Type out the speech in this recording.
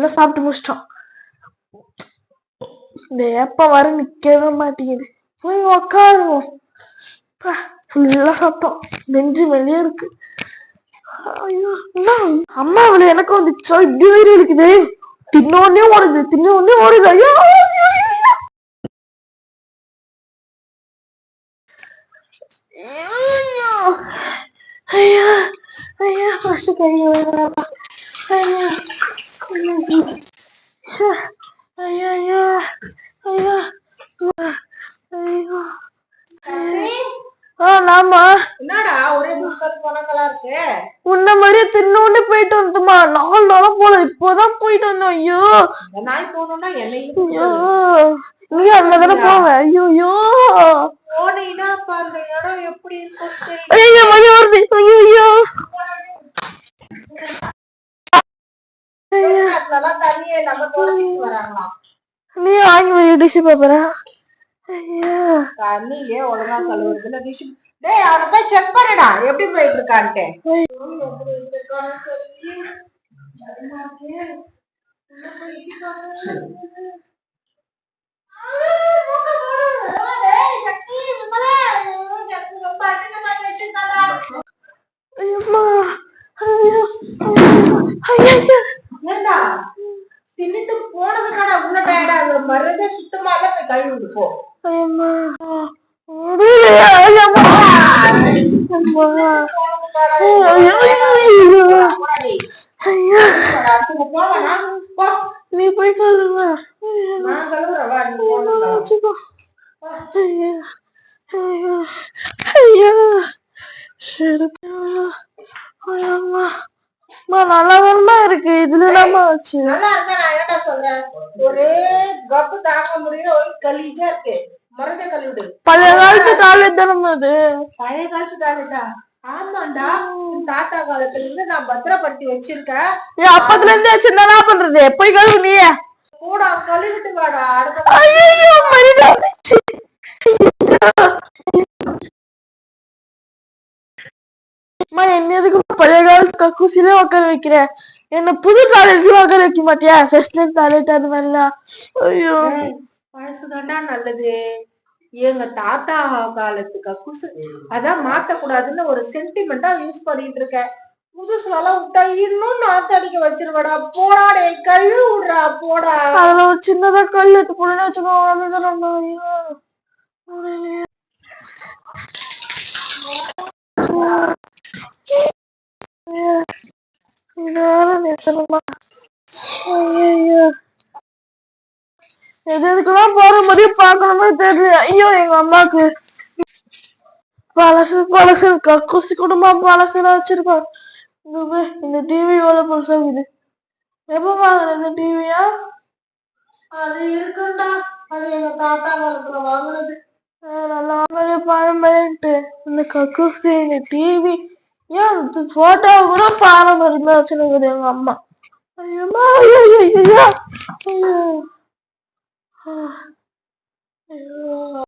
எல்லாம் சாப்பிட்டு முடிச்சிட்டோம். இந்த ஏப்ப வர நிக்கவே மாட்டேங்குது. போய் உக்காருவோம். ஃபுல்லா சாப்பிட்டோம். நெஞ்சு வெளியே இருக்கு. ஐயோ அம்மா அவளை எனக்கு வந்துச்சோ இப்படி வயிறு இருக்குது. தின்னோடனே ஓடுது, தின்னோடனே ஓடுது. ஐயோ ஐயா ஐயா ஃபர்ஸ்ட் கையை ஐயா ஐயா ஐயா ஐயா ஐயோ நாமா என்னடா ஒரே முஸ்கல் போனங்களா இருக்கு. உன்ன மாதிரியே தின்னோண்டு போயிட்டு வந்துமா. 4 நாளும் போல இப்போதான் போயிட்டு வந்தோம். ஐயோ நாய் போனோம்னா ஐயோ நீ அங்கதானே போவ. ஐயோ போனீங்கன்னா அந்த இடம் எப்படி இருக்கும். ஐயோ மணி வருது. ஐயோ தண்ணியே நம்ம தொடச்சிட்டு வராங்களாம். நீ வாங்கி டிஷ் பேப்பரா? தண்ணியே ஒழுங்கா கழுவுறதுல டிஷ். டேய் அவனை போய் செக் பண்ணுடா எப்படி போயிட்டு இருக்கான்ட்டு. தின்னுட்டு போனதுக்கான உள்ள டயர்டா மருந்தே சுத்தமா போய் கழுவி போ. நீ போய் கழுவ. நல்லாதான்மா இருக்கு. இதுல இல்லாம வச்சு நல்லா இருந்தா நான் என்னடா சொல்றேன். ஒரே கப்பு தாங்க முடியல. ஒரு கலீஜா இருக்கு. மருந்தை கழுவிடு. பழைய காலத்து டாய்லெட் தானே அது. பழைய காலத்து டாய்லெட்டா? ஆமாண்டா. தாத்தா காலத்துல இருந்து நான் பத்திரப்படுத்தி வச்சிருக்கேன். அப்பத்துல இருந்து என்ன பண்றது? போய் கழுவு நீ கூட கழுவிட்டு வாடா. என்ன எதுக்கு பழைய காலத்து கக்கூசிலே உட்கார வைக்கிற? என்ன புது டாய்லெட்லயும் உட்கார வைக்க மாட்டியா? ஃபர்ஸ்ட் டாய்லெட் அது மாதிரிலாம். ஐயோ பழசுதாண்டா நல்லது. எங்க தாத்தா காலத்து கக்கூசு அதான் மாத்த கூடாதுன்னு ஒரு சென்டிமெண்டா யூஸ் பண்ணிட்டு இருக்கேன். புதுசுல எல்லாம் விட்டா இன்னும் நாத்தடிக்க வச்சிருவடா. போடா டே கழுவு விடுறா போடா. அதுல ஒரு சின்னதா கல் எடுத்து போடுன்னு வச்சுக்கோ. எதுக்குதான் போற மாதிரியும் பாக்கணுமே தெரியல. ஐயோ எங்க அம்மாக்கு பழசு பழசு கக்கூசி குடும்பமா பழசுலாம் வச்சிருக்கோம். இந்த டிவி எவ்வளவு புதுசாகுது. எப்ப வாங்குற இந்த டிவியா? அது இருக்குண்டா. அது எங்க தாத்தா காலத்துல வாங்குனது. நல்லா பாரம்பரியன்ட்டு இந்த கக்கூசி இந்த டிவி ஏன் போட்டோ கூட பாரம்பரியம் தான் வச்சுருக்குது எங்க அம்மா. ஐயோ ஐயோ ஐயோ ஐயோ